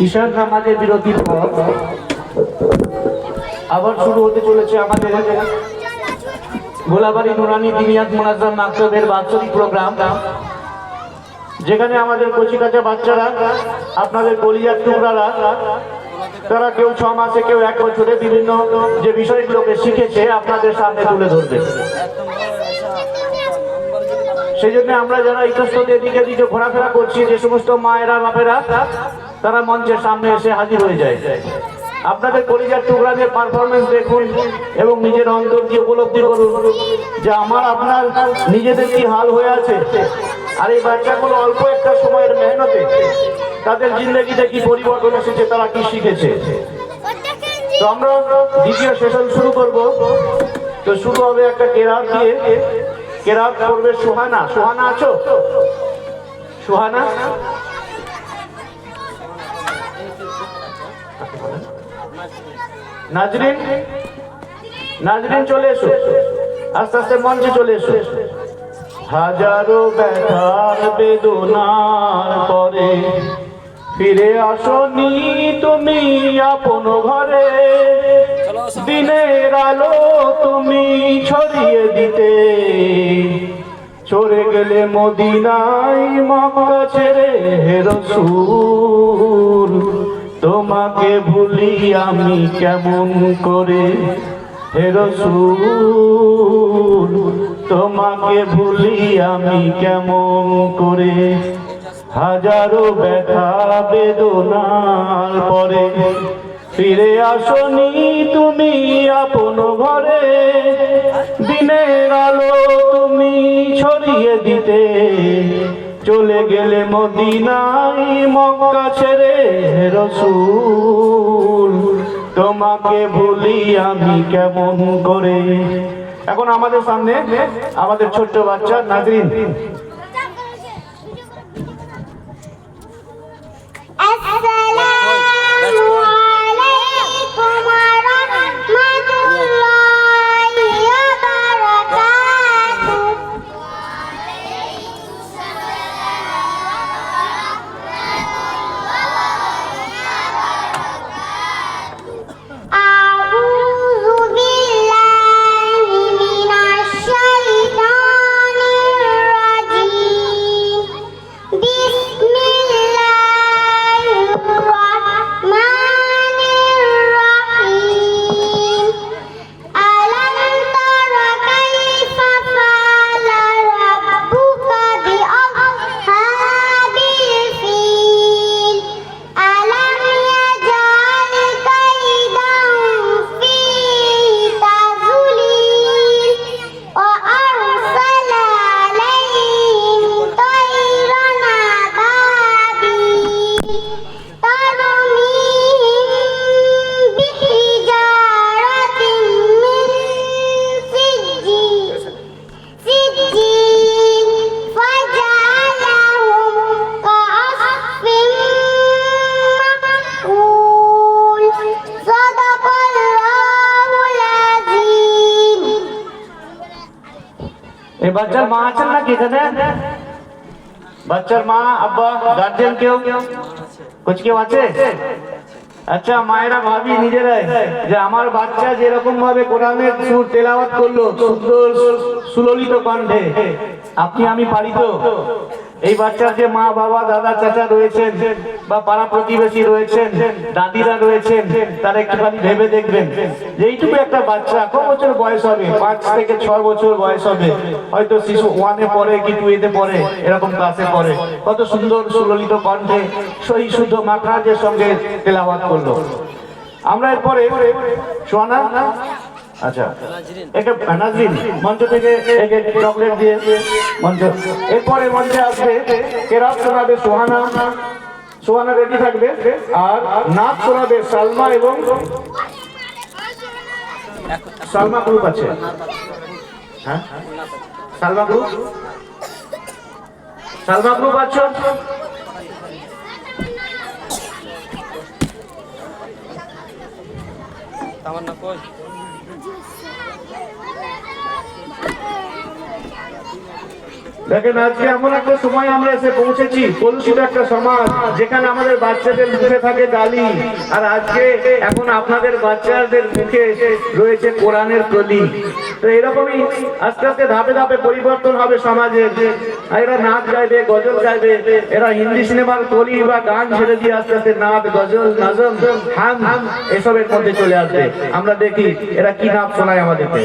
ঈশান নামাজের বিরতির পর আবার শুরু হতে চলেছে আমাদের গোলাবাড়ি নুরানি দিনিয়াত মুনাজ্জাম মাকতাবের বাৎসরিক প্রোগ্রাম, যেখানে আমাদের কচিকাঁচা বাচ্চারা, আপনাদের কলিজার টুকরারা, তারা কেউ 6 মাসে কেউ 1 বছরে বিভিন্ন যে বিষয়গুলোকে শিখেছে আপনাদের সামনে তুলে ধরবে। সেই জন্য আমরা যারা ইতস্তত এদিকে দিকে ঘোরাফেরা করছি, যে সমস্ত মায়েরা বাপেরা তারা মঞ্চের সামনে এসে হাজির হয়ে যায়। আপনাদের কলিজার টুকরাদের পারফরমেন্স দেখুন এবং নিজের অন্তর দিয়ে উপলব্ধি করুন যে আমার আপনার নিজেদের কি হাল হয়ে আছে, আর এই বাচ্চাগুলো অল্প একটা সময়ের মেহনতে তাদের জিন্দগিতে কি পরিবর্তন এসেছে, তারা কি শিখেছে। তো আমরা দ্বিতীয় সেশন শুরু করব। তো শুরু হবে একটা কেরাত দিয়ে। কেরাত করবে সুহানা। সুহানা আছো? সুহানা নাজরিন, নাজরিন চলে এসো, আস্তে আস্তে মঞ্চে চলে এসো। হাজারো ব্যথার বেদনার পরে ফিরে আসনি তুমি আপন ঘরে, দিনের আলো তুমি ছড়িয়ে দিতে, চলে গেলে মদিনায় মক্কা ছেড়ে রাসূল, তোমাকে ভুলি আমি কেমন করে হে রাসূল, তোমাকে ভুলি আমি কেমন করে। হাজারো ব্যথা বেদনার পরে ফিরে আসনি তুমি আপন ঘরে, দিনের আলো তুমি ছড়িয়ে দিতে, চলে গেলে মদিনায় মক্কা ছেড়ে রাসূল, তোমাকে ভুলি আমি কেমন করে। এখন আমাদের সামনে আমাদের ছোট্ট বাচ্চা নাজরিন। এই বাচ্চার মা আছেন নাকি এখানে? বাচ্চার মা, আব্বা, গার্জিয়ান কেউ কেউ আছে? আচ্ছা, মায়েরা ভাবি নিজেরাই যে আমার বাচ্চা যেরকম ভাবে কোরআনের সুর তেলাওয়াত করলো সুন্দর সুললিত কণ্ঠে, আপনি আমি পারি তো? এই বাচ্চার যে মা বাবা দাদা চাচা রয়েছেন বা পাড়া প্রতিবেশী রয়েছেন, দাদিরা রয়েছেন, তারা একটুখানি ভেবে দেখবেন যে এইটুকু একটা বাচ্চা কত বছর বয়স হবে, 5 থেকে 6 বছর বয়স হবে, হয়তো শিশু 1-এ পড়ে কি 2-এতে পড়ে, এরকম ক্লাসে পড়ে, কত সুন্দর সুললিত কণ্ঠে সহি শুদ্ধ মাখরাজের সঙ্গে তেলাওয়াত করলো। আমরা এরপরে সোনা, আচ্ছা একে নাজরিন মঞ্চ থেকে একে চকলেট দিয়ে মঞ্চ। এরপরে মঞ্চে আসবে কেরাত শোনাবে সোহানা। সোহানা রেডি থাকবে। আর নাচ শোনাবে সালমা এবং সালমা গ্রুপ আছে। হ্যাঁ, সালমা গ্রুপ, সালমা গ্রুপ আছো? তামান্না কই? দেখেন আজকে এমন একটা সময় আমরা এসে পৌঁছেছি, কলুষিত একটা সমাজ যেখানে আমাদের বাচ্চাদের মুখে থাকে গালি, আর আজকে এখন আপনাদের বাচ্চাদের মুখে রয়েছে কোরআনের কলি। তো এরকমই আস্তে আস্তে ধাপে ধাপে পরিবর্তন হবে সমাজের। এরা নাচ গাইবে, গজল গাইবে, এরা হিন্দি সিনেমার কলি বা গান ছেড়ে দিয়ে আস্তে আস্তে নাচ, গজল, নাজম, হাম এসবের মধ্যে চলে আসবে। আমরা দেখি এরা কি নাচ শোনায় আমাদেরকে।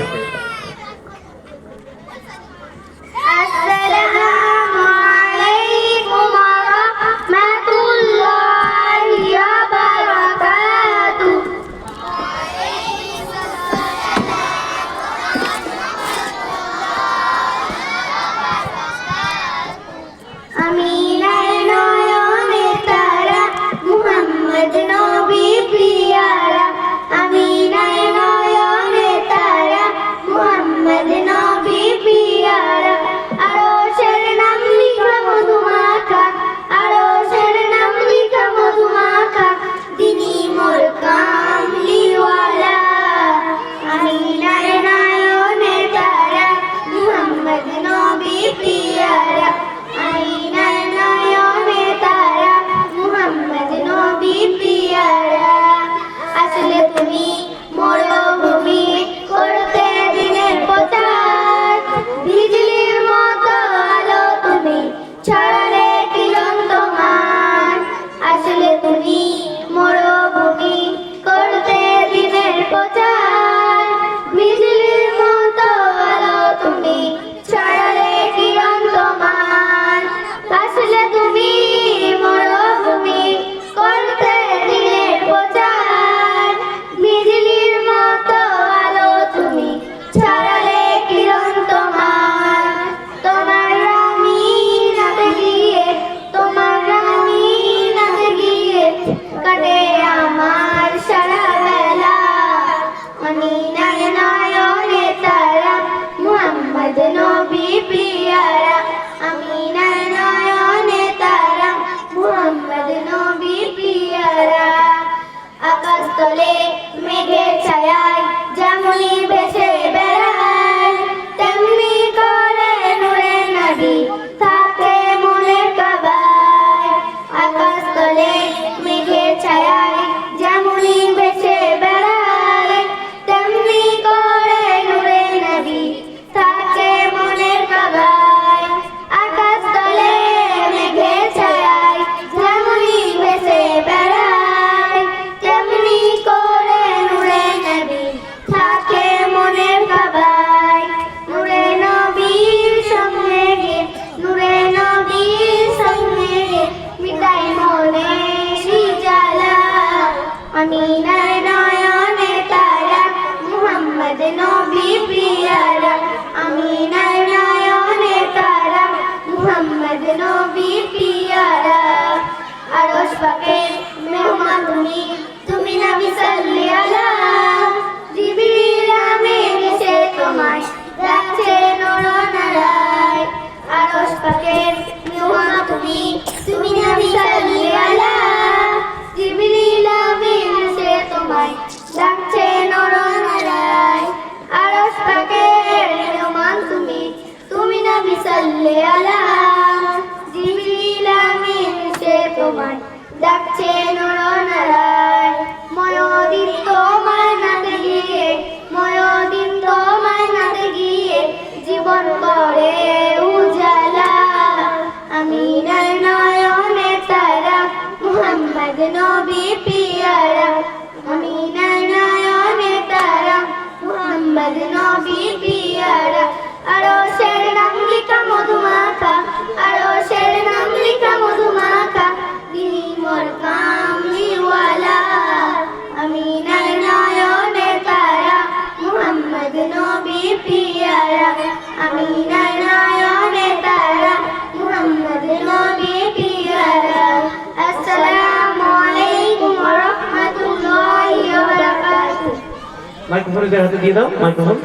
মাইক্রোফোনের হাতে দিয়ে দাও, মাইক্রোফোন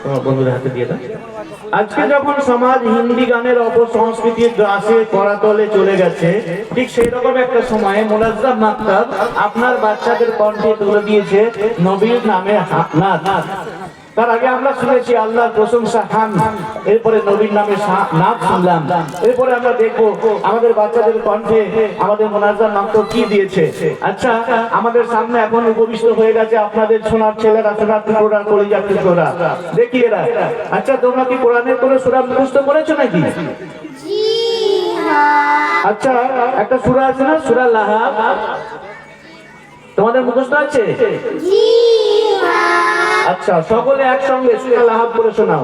তোমার বন্ধুদের হাতে দিয়ে দাও। আজকে যখন সমাজ হিন্দি গানের অপসংস্কৃতির গ্রাসে করাতলে চলে গেছে, ঠিক সেই রকম একটা সময়ে মোনাজ্জাম মাকতাব আপনার বাচ্চাদের কণ্ঠে তুলে দিয়েছে নবীর নামে নাচ। তার আগে আমরা শুনেছি আল্লাহর প্রশংসা হাম, এরপরে নবীর নামে নাচ শুনলাম, এরপরে আমরা দেখবো আমাদের বাচ্চাদের কণ্ঠে আমাদের মোনাজার নাম তো কি দিয়েছে। আচ্ছা, আমাদের সামনে এখন উপবিষ্ট হয়ে গেছে আপনাদের সোনার ছেলেরা, সোনার টুকরোরা, কলিজার টুকরোরা, দেখি এরা। আচ্ছা, তোমরা কি কোরআনের কোনো সূরা মুখস্থ করেছো নাকি? আচ্ছা, একটা সূরা আছে না, সূরা লাহাব, তোমাদের মুখস্থ আছে? আচ্ছা, সকলে একসঙ্গে সূরা লাহাব পড়ে শোনাও।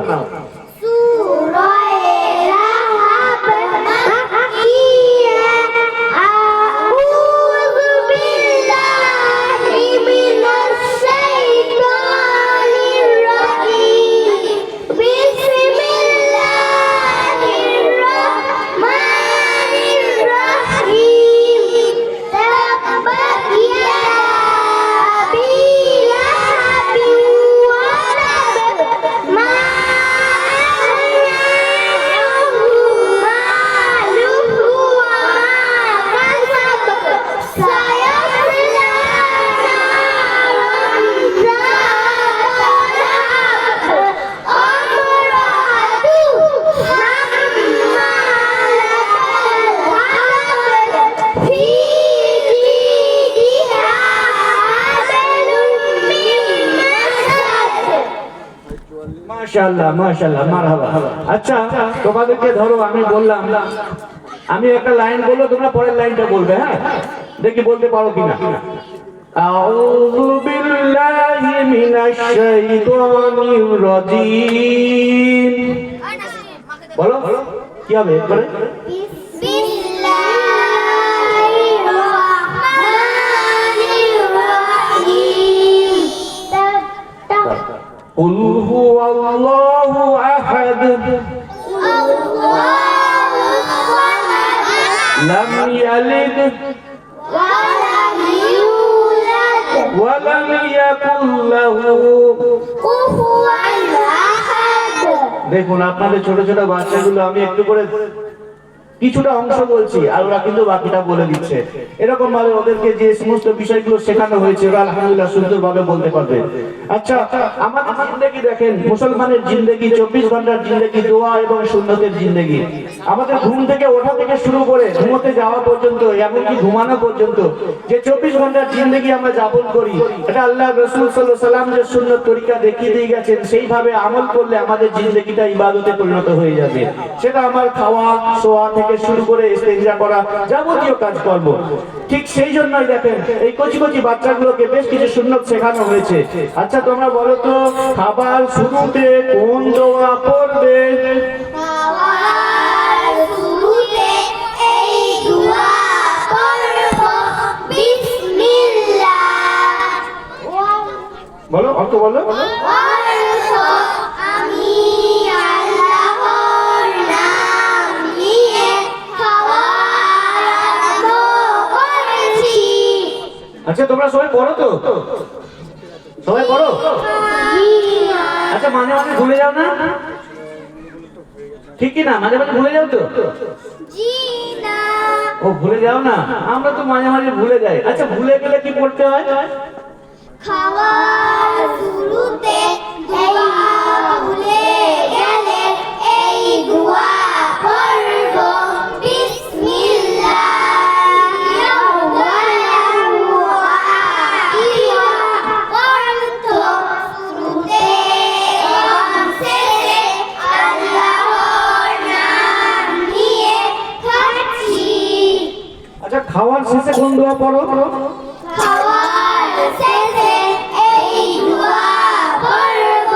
সূরা লাহাব মাকিয়া, আউযু বিল্লাহি মিনাশ শাইতানির রাজীম, বিসমিল্লাহির রাহমানির রাহিম, তাব্বাত ইয়াদা আবি লাহাবিন ওয়া তাব, মা আগনা আনহু মালুহু ওয়া মা কাসাব, সায়াসলা নারান যাতা লাহাব, আমরাতুহু হাম্মালাতাল হাতাব, ফি জিদিহা হাবলুম মিন মাসাদ। মাশাআল্লাহ, মাশাআল্লাহ, মারহাবা। আচ্ছা, তোমাদেরকে ধরো আমি বললাম, আমি একটা লাইন বলবো, তোমরা পরের লাইনটা বলবে, হ্যাঁ? দেখি বলতে পারো কিনা। আউযু বিল্লাহি মিনাশ শাইতানির রাজীম। বলো কি হবে করে? বিসমিল্লাহির রাহমানির রাহিম, কুল হুয়াল্লাহু আহাদ, আল্লাহু সামাদ, লাম ইয়ালিদ ওয়া লাম ইউলাদ, ওয়া লাম ইয়াকুল লাহু। কুফুয়ান আহাদ। দেখুন আপনাদের ছোট ছোট বাচ্চাগুলো আমি একটু করে কিছুটা অংশ বলছি আর ওরা কিন্তু বাকিটা বলে দিচ্ছে। এরকম ভাবে ওদেরকে যে সমস্ত বিষয়গুলো শেখানো হয়েছে ওরা আলহামদুলিল্লাহ সুন্দরভাবে বলতে পারবে। আচ্ছা, আমাদের জিন্দেগি দেখেন, মুসলমানের জিন্দেগি 24 ঘন্টার জিন্দেগি, দোয়া এবং সুন্নতের জিন্দেগি। আমাদের ঘুম থেকে ওঠা থেকে শুরু করে ঘুমোতে যাওয়া পর্যন্ত, এমনকি ঘুমানো পর্যন্ত যে 24 ঘন্টার জিন্দেগি আমরা যাপন করি, এটা আল্লাহ রাসূল সাল্লাল্লাহু আলাইহি ওয়াসাল্লাম যে সুন্নত তরিকা দেখিয়ে দিয়ে গেছেন, সেইভাবে আমল করলে আমাদের জিন্দেগিটা ইবাদতে পরিণত হয়ে যাবে। সেটা আমার খাওয়া, শোয়া থেকে শুরু করে ইস্তেঞ্জা করা, যাবতীয় কাজ করব। ঠিক সেই জন্যই দেখেন এই কচি কচি বাচ্চাগুলোকে বেশ কিছু সুন্নত শেখানো হয়েছে। আচ্ছা, তোমরা বলো তো খাবার শুরুতে কোন দোয়া পড়বে? খাওয়ার শুরুতে এই দোয়া পড়ব, বিসমিল্লাহ। বলো, অর্থ বলো। অর্থ, আমি আল্লাহর নাম নিয়ে খাওয়ার আরম্ভ করেছি। আচ্ছা, তোমরা সবাই পড়ো তো? সবাই পড়ো? আচ্ছা, মাঝে মাঝে ভুলে যাও না? ঠিক কি না? মাঝে মাঝে ভুলে যাও তো? জি না। ও, ভুলে যাও না? আমরা তো মাঝে মাঝে ভুলে যাই। আচ্ছা, ভুলে গেলে কি পড়তে হয়? খাওয়ার শুরুতে দোয়া ভুলে গেলে এই দোয়া পড়ব, বিসমিল্লাহির রাহমানির রাহিম। অর্থ, শুরুতে এবং শেষে আল্লাহর নাম নিয়ে খাচ্ছি। আচ্ছা, খাওয়ার শেষে কোন দোয়া পড়ো? খাওয়ার শেষে এই দোয়া পড়ব,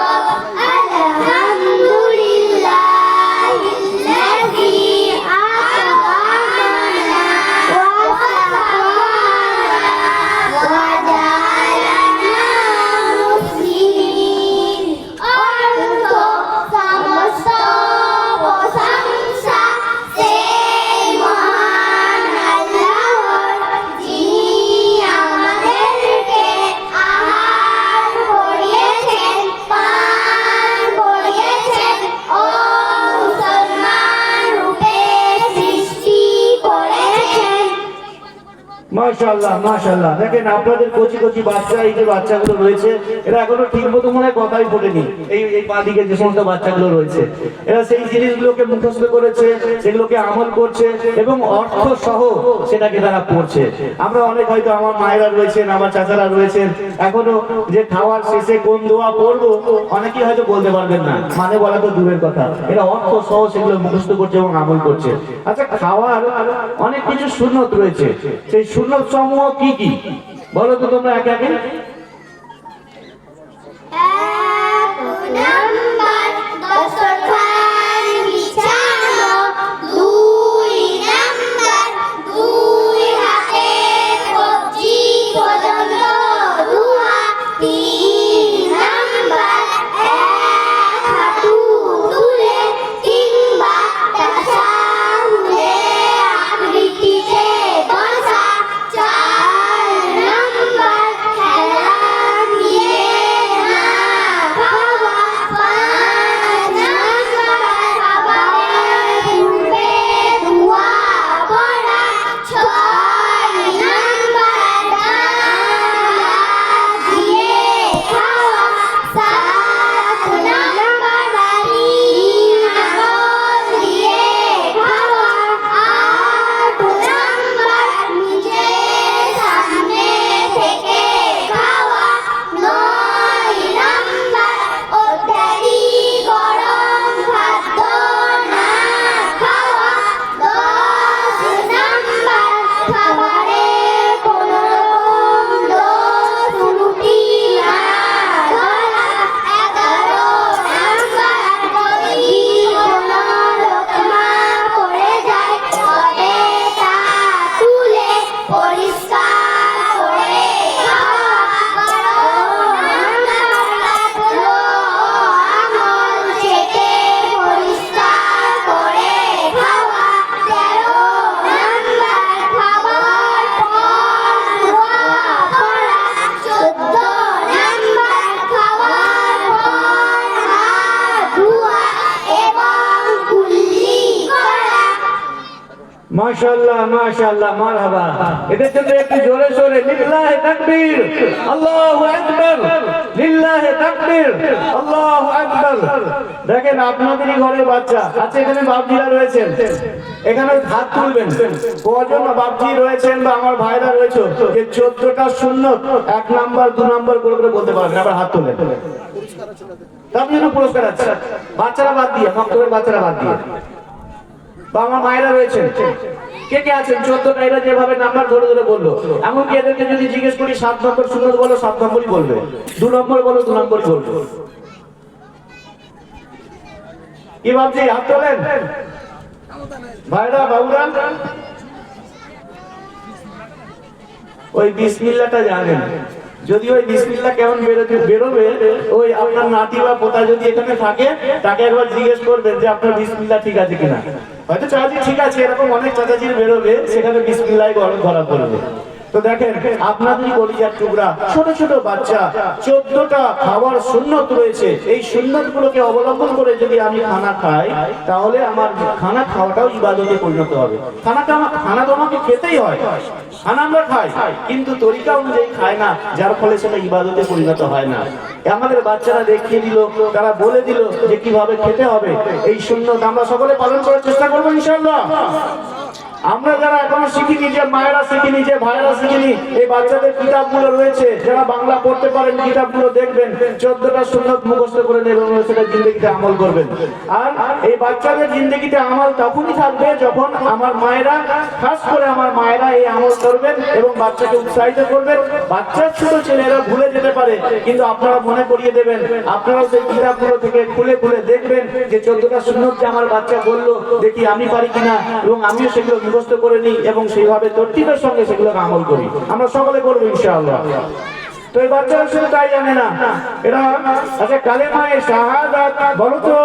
আলহামদুলিল্লাহিল্লাযী আত'আমানা ওয়া সাকানা ওয়া জাআলানা মুসলিমিন। অর্থ, সমস্ত প্রশংসা সেই মহান আল্লাহর, যিনি আমাদেরকে মাশাআল্লাহ মাশাআল্লাহ। দেখেন আপনাদের কচি কচি বাচ্চা, এই যে বাচ্চাগুলো রয়েছে এরা এখনো ঠিক মতো মনে হয় কথাই ফোটেনি। এই এই বাদিকে যে সমস্ত বাচ্চাগুলো রয়েছে এরা সেই জিনিসগুলোকে মুখস্থ করেছে, সেগুলোকে আমল করছে এবং অর্থ সহ সেটাকে তারা পড়ছে। আমরা অনেক হয়তো আমার মায়েরা রয়েছেন, আমার চাচারা রয়েছেন, এখনো যে খাওয়ার শেষে কোন দোয়া পড়বো অনেকেই হয়তো বলতে পারবেন না, মানে বলা তো দূরের কথা, এরা অর্থ সহ সেগুলো মুখস্থ করছে এবং আমল করছে। আচ্ছা, খাওয়ার অনেক কিছু সুন্নত রয়েছে, সেই সুন্নত সমূহ কি কি বলো তো তোমরা একে একে। এক নাম্বার দস্তরখান বিছানো, দুই নাম্বার দুই হাতে কবজি পর্যন্ত ধোয়া, তিন নাম্বার এক হাঁটু তুলে কিংবা তাসাহুদে আকৃতিতে বসা, চার নাম্বার খেলা নিয়ে না খাওয়া, পাঁচ নাম্বার খাবারের পূর্বে দোয়া পড়া, ছয় নাম্বার ডাল দিয়ে খাওয়া, সাত নাম্বার পানি আঙুল দিয়ে খাওয়া, আট নাম্বার নিজের সামনে থেকে খাওয়া, নয় নাম্বার অত্যাধিক গরম খাদ্য না খাওয়া, 10 নাম্বার খাবারে কোনো রকম দোষ ত্রুটি না ধরা, 11 নাম্বার যদি কোনো লোকমা পড়ে যায় তবে তা তুলে পরিষ্কার করে খাওয়া, 12 নাম্বার পাতলো আঙুল চেটে পরিষ্কার করে খাওয়া, 13 নাম্বার খাবার পর দোয়া পড়া, 14 নাম্বার খাবার পর হাত ধোয়া এবং কুল্লি করা। মাশাআল্লাহ মাশাআল্লাহ, মারহাবা। এদের জন্য একটু জোরে সোরে লিল্লাহি তাকবীর, আল্লাহু আকবার, লিল্লাহি তাকবীর, আল্লাহু আকবার। দেখেন আপনাদেরই ঘরে বাচ্চা আছে, এখানে বাপজিরা রয়েছেন, এখানে হাত তুলবেন। কজন বাপজি রয়েছেন বা আমার ভাইরা রয়েছে যে 14টা সুন্নত 1 নাম্বার 2 নাম্বার করে করে বলতে পারবেন, আবার হাত তোলেন। তার জন্য পুরস্কার আছে, বাচ্চারা বাদ দিয়ে, মক্তবের বাচ্চারা বাদ দিয়ে। বা আমার মায়েরা রয়েছেন, কে কে আছেন 14টা, এরা যেভাবে নাম্বার ধরে ধরে বললো, এমনকি এদেরকে যদি জিজ্ঞেস করি 7 নম্বর সুন্নত বলো 7 নম্বরই বলবে, 2 নম্বর বলো 2 নম্বরই বলবে। কি ভাবছি, হাত তোলেন ভাইরা বাবুরা। ওই বিসমিল্লাহটা জানেন, যদি ওই বিসমিল্লাহ কেমন বেরোবে, ওই আপনার নাতি বা পোতা যদি এখানে থাকে তাকে একবার জিজ্ঞেস করবেন যে আপনার বিসমিল্লাহ ঠিক আছে কিনা। হয়তো চাচাজি ঠিক আছে, এরকম অনেক চাচাজির বেরোবে, সেখানে বিসমিল্লাহ ধরা পড়বে। তো দেখেন আপনাদের কলিজার টুকরা ছোট ছোট বাচ্চা, 14টা খাবার সুন্নত রয়েছে, এই সুন্নত গুলোকে অবলম্বন করে যদি আমি খানা খাই তাহলে আমার খানা খাওয়াটাও ইবাদতে পরিণত হবে। খানা তো আমাকে খেতেই হয়, খানা আমরা খাই কিন্তু তরিকা অনুযায়ী খায় না, যার ফলে সেটা ইবাদতে পরিণত হয় না। আমাদের বাচ্চারা দেখিয়ে দিল, তারা বলে দিল যে কিভাবে খেতে হবে। এই সুন্নত আমরা সকলে পালন করার চেষ্টা করবো ইনশাআল্লাহ। আমরা যারা এখনো শিখিনি, যে মায়েরা শিখিনি, যে ভাইয়েরা শিখিনি, এই বাচ্চাদের কিতাবগুলো রয়েছে, যারা বাংলা পড়তে পারেন কিতাবগুলো দেখবেন, 14টা সুন্নত মুখস্থ করে নেবেন এবং সেটা জিন্দেগিতে আমল করবেন। আর এই বাচ্চাদের জিন্দেগিতে আমল তখনই থাকবে যখন আমার মায়েরা, খাস করে আমার মায়েরা এই আমল করবেন এবং বাচ্চাকে উৎসাহিত করবেন। বাচ্চার ছোট ছেলেরা ভুলে যেতে পারে, কিন্তু আপনারা মনে করিয়ে দেবেন, আপনারাও সেই কিতাবগুলো থেকে খুলে খুলে দেখবেন যে 14টা সুন্নত যে আমার বাচ্চা বললো, দেখি আমি পারি কিনা, এবং আমিও সেগুলো মুখস্থ করে নিই এবং সেইভাবে তরতিবের সঙ্গে সেগুলোকে আমল করি। আমরা সকলে করবো ইনশাআল্লাহ। তো এই বাচ্চারা শুধু তাই জানে না, এরা আচ্ছা কালেমায়ে শাহাদাত বলো তো।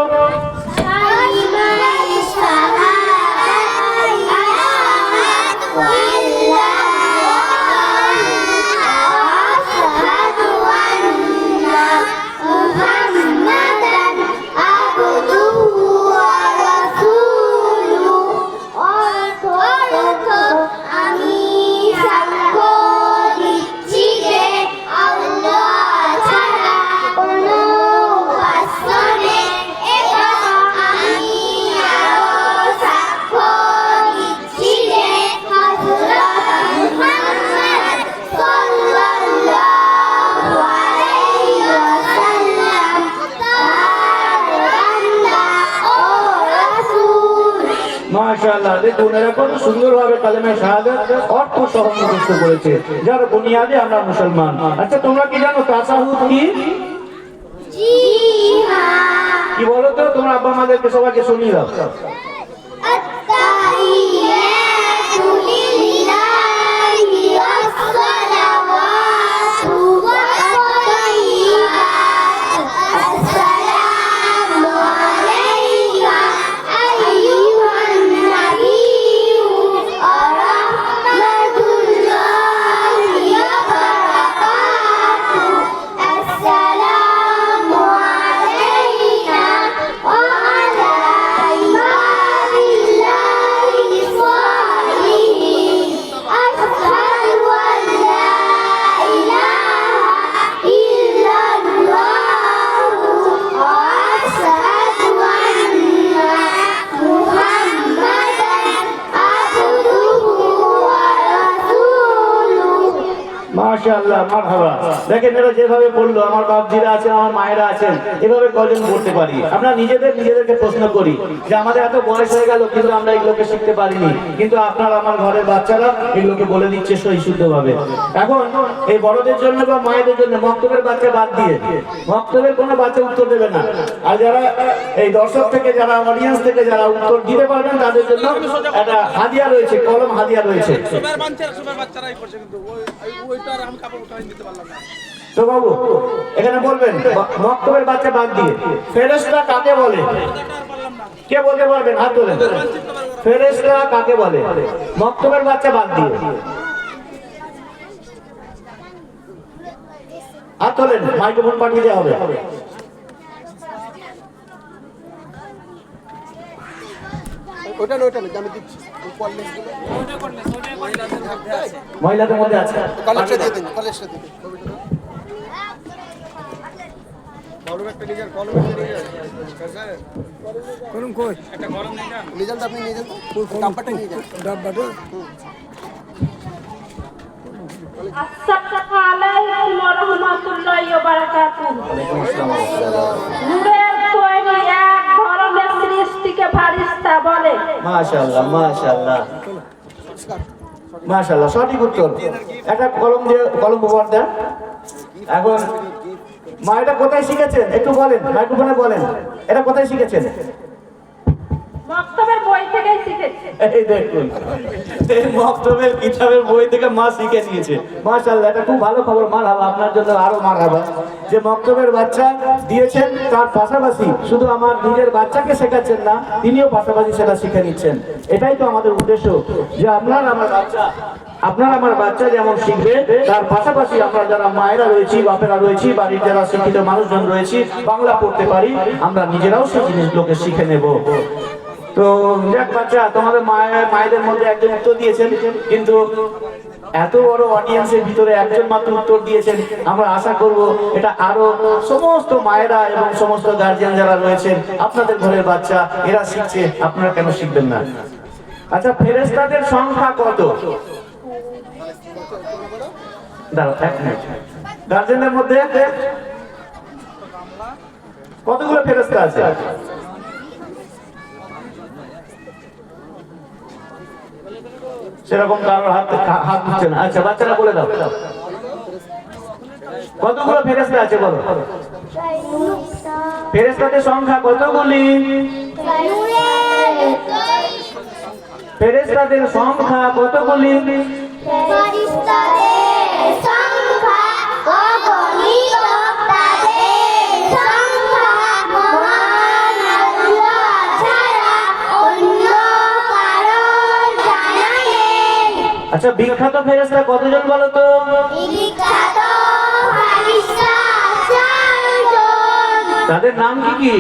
কালেমায়ে শাহাদাত আশহাদু আন্না মুহাম্মাদান আবদুহু ওয়া রাসূলুহু, অর্থ আমি সাক্ষ্য মাশাআল্লাহ, দেখুন এরা কত সুন্দরভাবে কালেমা শাহাদাত অর্থ সহ মুখস্থ করেছে, যার বুনিয়াদে আমরা মুসলমান। আচ্ছা তোমরা কি জানো তাশাহুদ কি? জি হ্যাঁ। কি বলো তো, তোমরা আব্বা আমাদেরকে সবাইকে শুনিয়ে দাও। আত্তাহিয়াতু লিল্লাহি ওয়াসসালাওয়াতু ওয়াত-তাইয়্যিবাত। আসসালামু আলাইকা আইয়ুহান নাবিয়্যু ওয়া রাহমাতুল্লাহি ওয়া বারাকাতুহু। আসসালামু আলাইনা ওয়া আলা ইবাদিল্লাহি সালিহিন। আশহাদু আন লা ইলাহা ইল্লাল্লাহু ওয়া আশহাদু আন্না মুহাম্মাদান আবদুহু ওয়া রাসূলুহু। মাশাআল্লাহ, মারহাবা। দেখেন এরা যেভাবে বললো, আমার বাপজিরা আছেন, আমার মায়েরা আছেন, এভাবে কজন পড়তে পারি? আমরা নিজেদেরকে প্রশ্ন করি যে আমাদের এত বয়স হয়ে গেল কিন্তু আমরা এগুলোকে শিখতে পারিনি, কিন্তু আপনারা আমার ঘরের বাচ্চারা এগুলোকে বলে দিচ্ছে সহি শুদ্ধভাবে। এখন এই বড়দের জন্য বা মায়েদের জন্য মক্তবের বাচ্চা বাদ দিয়ে, মক্তবের কোনো বাচ্চা উত্তর দেবে না। আর যারা এই দর্শক থেকে, যারা অডিয়েন্স থেকে যারা উত্তর দিতে পারবেন তাদের জন্য একটা হাদিয়া রয়েছে, কলম হাদিয়া রয়েছে। সুপার বাচ্চারাই করছে, কিন্তু ওইটার আমি কাপড় উঠাই দিতে পারলাম না। তো বাবু এখানে বলবেন মক্তবের বাচ্চা বাদ দিয়ে ফেরেশতা কাকে বলে? কে বলতে পারবেন? হাত তোলেন। ফেরেশতা কাকে বলে মক্তবের বাচ্চা বাদ দিয়ে? হাত তোলেন, মাইক্রোফোন পাঠিয়ে দেওয়া হবে। ওটা না, আমি দিচ্ছি। মহিলাদের মধ্যে আছে, কলেজটা দিয়ে দিন, কলেজটা দিয়ে দিন। কলম একটা নিয়ে যান, কলম একটা নিয়ে যান। কলম কই? একটা কলম নিয়ে যান। নিয়ে যান তো, আপনি নিয়ে যান তো। ডাব্বাটা নিয়ে যান। ডাব্বাটা? আসসালামু আলাইকুম ওয়া রাহমাতুল্লাহি ওয়া বারাকাতুহু। নূরের তৈরি এক ধরনের সৃষ্টিকে ফারিস্তা বলে। মাশাআল্লাহ, মাশাআল্লাহ, মাশাআল্লাহ, সঠিক উত্তর। একটা কলম দিয়ে কলম ব্যবহার দেন। এখন মা এটা কোথায় শিখেছেন একটু বলেন, মাইক্রোফোনে বলেন, এটা কোথায় শিখেছেন? মক্তবের বই থেকেই শিখেছি। এই দেখুন, এই মক্তবের কিতাবের বই থেকে মা শিখে নিয়েছে। মাশাআল্লাহ, এটা খুব ভালো খবর। মারহাবা, আপনার জন্য আরো মারহাবা যে মক্তবের বাচ্চা দিয়েছেন, তার পাশাপাশি শুধু আমার নিজের বাচ্চাকে শেখাচ্ছেন না, তিনিও পাশাপাশি সেটা শিখে নিচ্ছেন। এটাই তো আমাদের উদ্দেশ্য, যে আপনার আমার বাচ্চা যেমন শিখবে, তার পাশাপাশি আমরা যারা মায়েরা রয়েছি, বাপেরা রয়েছি, বাড়ির যারা শিক্ষিত মানুষজন রয়েছি, বাংলা পড়তে পারি, আমরা নিজেরাও সেই জিনিসগুলোকে শিখে নেব। তো যাক বাচ্চা, তোমাদের মায়েদের মধ্যে একজন উত্তর দিয়েছেন, কিন্তু এত বড় অডিয়েন্সের ভিতরে একজন মাত্র উত্তর দিয়েছেন। আমরা আশা করব এটা আরো সমস্ত মায়েরা এবং সমস্ত গার্জিয়ান যারা রয়েছেন, আপনাদের ঘরের বাচ্চা এরা শিখছে, আপনারা কেন শিখবেন না? আচ্ছা, ফেরেশতাদের সংখ্যা কত? দাঁড়াও এক মিনিট। গার্জিয়ানদের মধ্যে কতগুলো ফেরেশতা আছে? সেরকম কারোর হাত দিচ্ছে না। আচ্ছা, বাচ্চারা বলে দাও কতগুলো ফেরেশতা আছে বলো। ফেরেশতাদের সংখ্যা কতগুলি? ফেরেশতাদের সংখ্যা কতগুলি? ফেরেশতাদের সংখ্যা অগণিত, তাদের সংখ্যা মহান আল্লাহ ছাড়া অন্য কারো জানা নেই। আচ্ছা, বিখ্যাত ফেরেশতা কতজন বলো তো? বিখ্যাত ফেরেশতা 4 জন। তাদের নাম কি কি?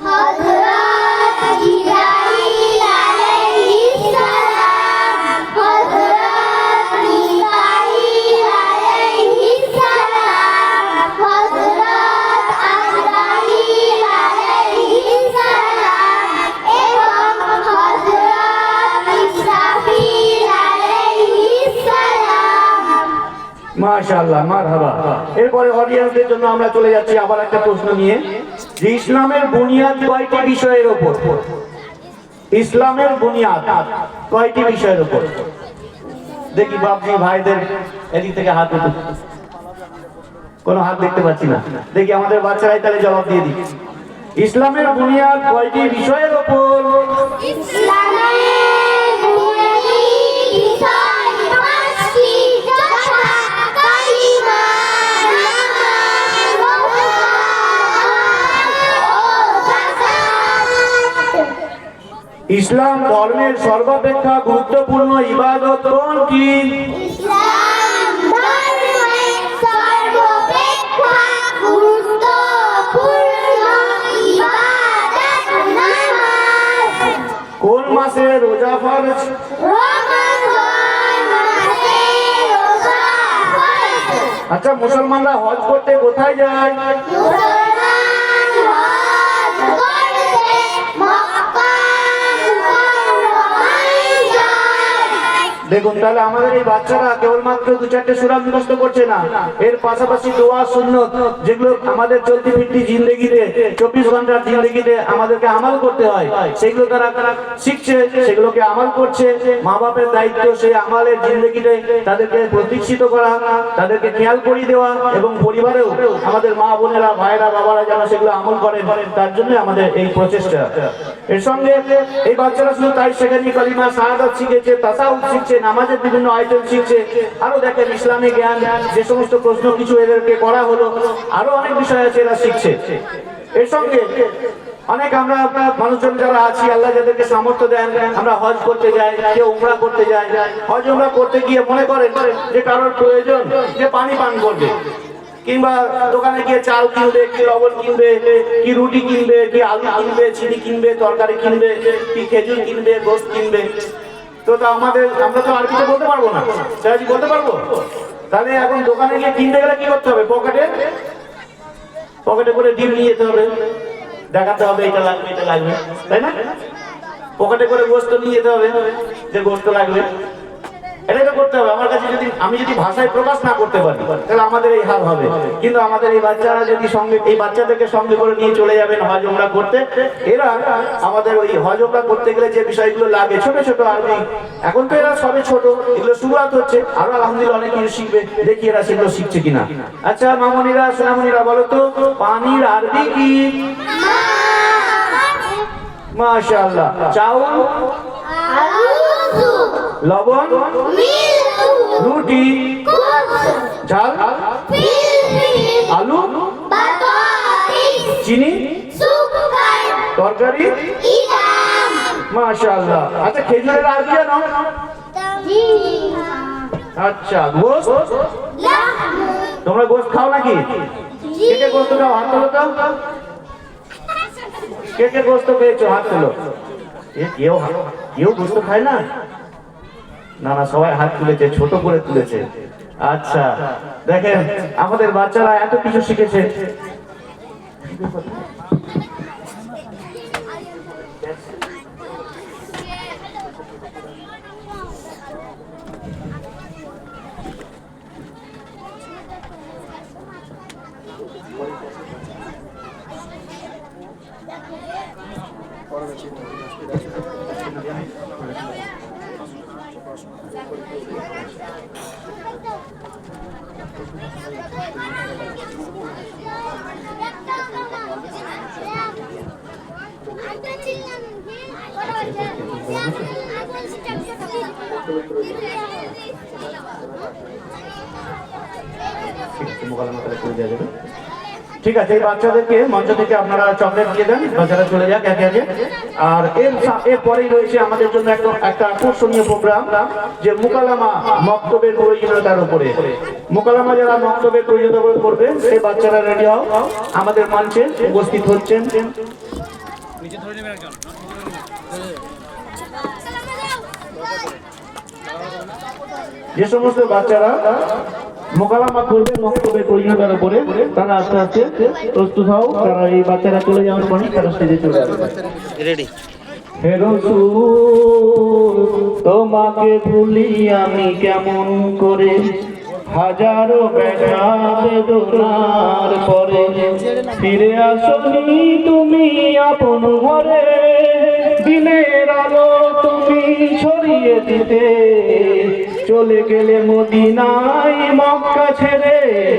হযরত জিবরাইল আলাইহিস সালাম, হযরত মিকাঈল আলাইহিস সালাম, হযরত আজরাইল আলাইহিস সালাম এবং হযরত ইসরাফিল আলাইহিস সালাম। মাশাআল্লাহ, মারহাবা। এরপরে অডিয়েন্সদের জন্য আমরা চলে যাচ্ছি আবার একটা প্রশ্ন নিয়ে, যে ইসলামের বুনিয়াদ কয়টি বিষয়ের উপর? ইসলামের বুনিয়াদ কয়টি বিষয়ের উপর? দেখি বাপজি ভাইদের এদিক থেকে হাত উঠুক। কোনো হাত দেখতে পাচ্ছি না। দেখি আমাদের বাচ্চারাই তাহলে জবাব দিয়ে দিই। ইসলামের বুনিয়াদ কয়টি বিষয়ের উপর? ইসলামের বুনিয়াদি বিষয় পাঁচটি, যথা কালিমা, নামাজ, রোজা ও যাকাত। ইসলাম ধর্মের সর্বাপেক্ষা গুরুত্বপূর্ণ ইবাদত কোনটি? ইসলাম ধর্মের সর্বাপেক্ষা গুরুত্বপূর্ণ ইবাদত নামাজ। কোন মাসে রোজা ফরজ? রমজান মাসে রোজা ফরজ। আচ্ছা, মুসলমানরা হজ করতে কোথায় যায়? মুসলমান হজ করতে মক্কা মুকাররমায় যায়। দেখুন, তাহলে আমাদের এই বাচ্চারা কেবলমাত্র 2-4টে সূরা মুখস্থ করছে না, এর পাশাপাশি দোয়া সুন্নত যেগুলো আমাদের চলতি ফিরতি জিন্দেগিতে 24 ঘন্টার জিন্দেগিতে আমাদেরকে আমল করতে হয়, সেগুলো তারা শিখছে, সেগুলোকে আমল করছে। মা বাপের দায়িত্ব সেই আমলের জিন্দেগিতে তাদেরকে প্রতিষ্ঠিত করা, তাদেরকে খেয়াল করিয়ে দেওয়া, এবং পরিবারেও আমাদের মা বোনেরা ভাইরা বাবারা যেন সেগুলো আমল করেন, তার জন্য আমাদের এই প্রচেষ্টা। এর সঙ্গে এই বাচ্চারা শুধু তাই শেখেনি, কালিমা শাহাদাত শিখেছে, তাসাউফ শিখছে, নামাজের বিভিন্ন আইটেম শিখছে, আরো দেখেন ইসলামী জ্ঞান যে সমস্ত প্রশ্ন কিছু এদেরকে করা হলো, আরো অনেক বিষয় আছে এরা শিখছে। এর সঙ্গে অনেক আমরা মানুষজন যারা আছি, আল্লাহ যাদেরকে সামর্থ্য দেন, আমরা হজ করতে যাই, কেউ উমরা করতে যায়। হজ উমরা করতে গিয়ে মনে করেন যে কারোর প্রয়োজন যে পানি পান করবে, কিংবা দোকানে গিয়ে চাল কিনবে, কি লবণ কিনবে, কি রুটি কিনবে, কি আলু কিনবে, চিনি কিনবে, তরকারি কিনবে, কি খেজুর কিনবে, গোশত কিনবে। তো তা আমরা তো আর কিছু বলতে পারবো না, সেটা কি বলতে পারবো? তাহলে এখন দোকানে গিয়ে কিনতে গেলে কি করতে হবে? পকেটে করে ডিম নিয়ে যেতে হবে, দেখাতে হবে এটা লাগবে, এটা লাগবে, তাই না? পকেটে করে গোশত নিয়ে যেতে হবে, যে গোশত লাগবে, এটাই তো করতে হবে। আমার কাছে আমি যদি ভাষায় প্রকাশ না করতে পারি, তাহলে আমাদের এই হাল হবে। কিন্তু আমাদের এই বাচ্চারা যদি এই বাচ্চাদেরকে সঙ্গে করে নিয়ে চলে যাবেন হজ উমরা করতে, এরা আমাদের ওই হজ উমরা করতে গেলে যে বিষয়গুলো লাগে, ছোট ছোট আরবি, এখন তো এরা সবে ছোট, এগুলো শুরুয়াত হচ্ছে, আরো আলহামদুলিল্লাহ অনেক কিছু শিখবে, দেখি এরা সেগুলো শিখছে কিনা। আচ্ছা মামনিরা, সোনামনিরা, বলো তো পানির আরবি কি? মাশাআল্লাহ। চাউল, আরুযু, লবণ, মিলহু, রুটি, কুবজ, ঝাল, ফিলফিল, আলু, বাতাইস, চিনি, সুকার, তরকারি, ইদাম। মাশাআল্লাহ। আচ্ছা, খেজুরের আরবি জানো? জি। আচ্ছা, গোশত, লাহমু, তোমরা গোশত খাও নাকি? কে কে গোশত খাও? হাত তোলো তো। কে কে গোশত খেয়েছো? হাত তোলো। কেউ গোশত খায় না? না না, সবাই হাত তুলেছে, ছোট করে তুলেছে। আচ্ছা, দেখেন আমাদের বাচ্চারা এত কিছু শিখেছে। ঠিক আছে, এই বাচ্চাদেরকে মঞ্চ থেকে আপনারা চকলেট দিয়ে দেন, বাচ্চারা চলে যাক একে একে। আর এরপরেই রয়েছে আমাদের জন্য একটা আকর্ষণীয় প্রোগ্রাম, যে মুকালামা মক্তবের প্রয়োজনীয়তার উপরে। মুকালামা যারা মক্তবের প্রয়োজনীয়তা করবে, সেই বাচ্চারা রেডি হও, আমাদের মঞ্চে উপস্থিত হচ্ছেন। যে সমস্ত বাচ্চারা মোকালামা করবে মক্তবের প্রয়োজনীয়তার উপরে, তারা আস্তে আস্তে প্রস্তুত হও। তারা এই বাচ্চারা চলে যাওয়ার পরে তারা স্টেজে চলে আসবে। রেডি? হে রাসূল, তোমাকে ভুলি আমি কেমন করে, হাজারো ব্যথা বেদনার পরে, ফিরে আসনি তুমি আপন ঘরে, দিনে দিনের আলো তুমি ছড়িয়ে দিতে চলে গেলে মদিনায় মক্কা ছেড়ে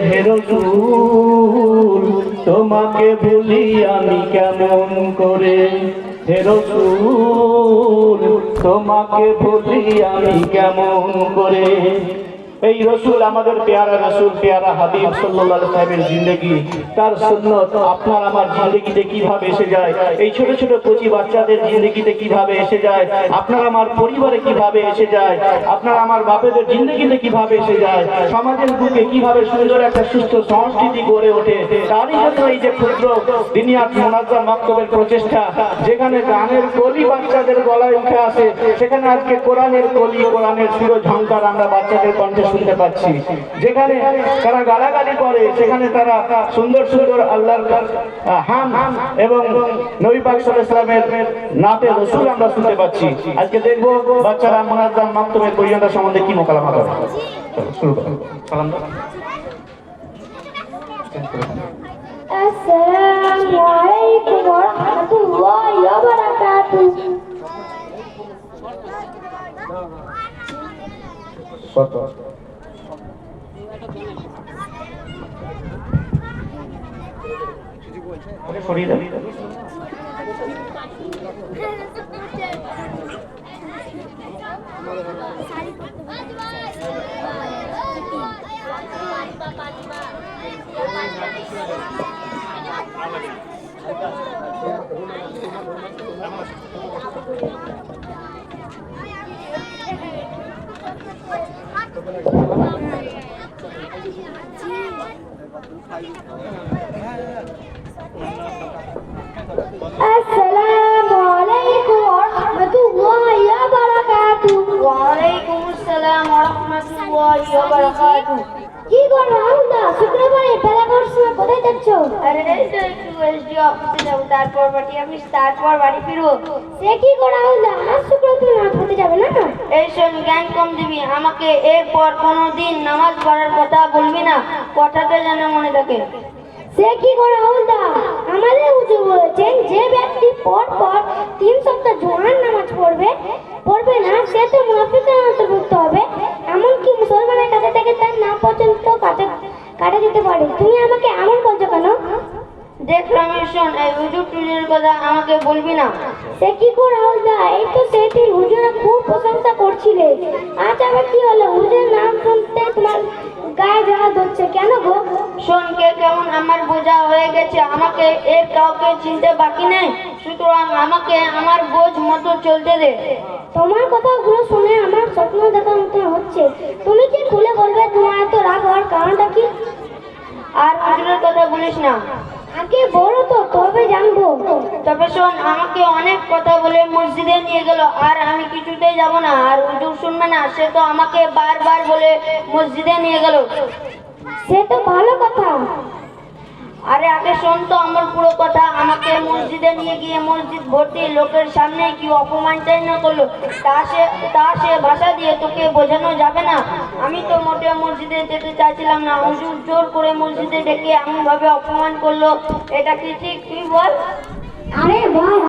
হে রাসূল তোমাকে ভুলি আমি কেমন করে হে রাসূল তোমাকে ভুলি আমি কেমন করে। এই রসুল আমাদের পেয়ারা রসুল পেয়ারা হাবিব সাল্লাল্লাহু আলাইহি সাল্লামের জিন্দেগি তার সুন্নত আপনার আমার জিন্দেগিতে কিভাবে এসে যায়, এই ছোট ছোট কচি বাচ্চাদের জিন্দেগিতে কিভাবে এসে যায়, আপনার আমার পরিবারে কিভাবে এসে যায়, আপনার আমার বাপেদের জিন্দেগিতে কিভাবে এসে যায়, সমাজের বুকে কিভাবে সুন্দর একটা সুস্থ সংস্কৃতি গড়ে ওঠে, তারই জন্য এই যে ক্ষুদ্র দিনিয়াত মুনাজ্জাম মাকতবের প্রচেষ্টা, যেখানে গানের কলি বাচ্চাদের গলায় উঠে আসে, সেখানে আজকে কোরআনের কলি কোরআনের সুর ঝংকার আমরা বাচ্চাদের কণ্ঠে শুনতে পাচ্ছি। যেখানে তারা গালাগালি করে সেখানে তারা সুন্দর সুন্দর আল্লাহর হাম এবং নবী পাক সাল্লাল্লাহু আলাইহি ওয়াসাল্লামের নাতে রাসূল আমরা শুনতে পাচ্ছি। আজকে দেখবো বাচ্চারা মুনাজ্জাম মাকতুমের পরিণত সম্বন্ধে কি মোকালামা করে। চলো শুরু করো। সালাম দাও। আসসালামু আলাইকুম ওয়া রাহমাতুল্লাহি ওয়া বারাকাতুহু। কত ওকে সরিয়ে দাও। আসসালামু আলাইকুম ওয়া রাহমাতুল্লাহি ওয়া বারাকাতুহু। ওয়া আলাইকুম আসসালাম ওয়া রাহমাতুল্লাহি ওয়া বারাকাতুহু। কি গো রাহুলদা, শুক্রবারে বেলা করছ, কোথায় যাচ্ছ? আরে এই তো একটু এসডি অফিসে যাব, তারপর বাড়ি ফিরবো। সে কি গো রাহুলদা, আজ শুক্রবার তুমি নামাজ পড়তে যাবে না? এই শোন, জ্ঞান কম দিবি আমাকে, এরপর কোনোদিন নামাজ পড়ার কথা বলবি না, কথাটা যেন মনে থাকে। সে কি করে রাহুলদা, আমাদের হুজুর বলেছেন যে ব্যক্তি পর 3 সপ্তাহ জোহর নামাজ পড়বে না সে তো মুনাফিকের অন্তর্ভুক্ত হবে, এমনকি মুসলমানের কাছে থেকে তার নাম পর্যন্ত কাটা যেতে পারে। তুমি আমাকে এমন বলছো কেন? দেখ রমেশ, শোন, এই হুজুরের কথা আমাকে বলবি না। সে কি করে রাহুলদা, এই তো সেদিন হুজুরা খুব প্রশংসা করছিলে, আজ আবার কি হলো? হুজুরের নাম শুনতে তোমার গায়ে জ্বালা ধরছে কেন গো? শোন, কে কেমন আমার বোঝা হয়ে গেছে, আমাকে এর কাউকে চিনতে বাকি নেই, সুতরাং আমাকে আমার বোঝ মতো চলতে দে। তোমার কথাগুলো শুনে আমার স্বপ্ন দেখার মতো হচ্ছে, তুমি কি খুলে বলবে তোমার এত রাগ হওয়ার কারণটা কি? আর হুজুরের কথা বলিস না, আগে বলো তো তবে জানবো। তবে শোন, আমাকে অনেক কথা বলে মসজিদে নিয়ে গেল, আর আমি কিছুতেই যাব না, আর হুজুর শুনবে না, সে তো আমাকে বারবার বলে মসজিদে নিয়ে গেল। সে তো ভালো কথা। আরে আগে শোন তো আমার পুরো কথা, আমাকে মসজিদে নিয়ে গিয়ে মসজিদ ভর্তি লোকের সামনে কি অপমানটাই না করলো, তা সে ভাষা দিয়ে তোকে বোঝানো যাবে না। আমি তো মোটে মসজিদে যেতে চাইছিলাম না, হুজুর জোর করে মসজিদে ডেকে এমন ভাবে অপমান করলো, এটা কি ঠিক? তুই বল। আরে ভাই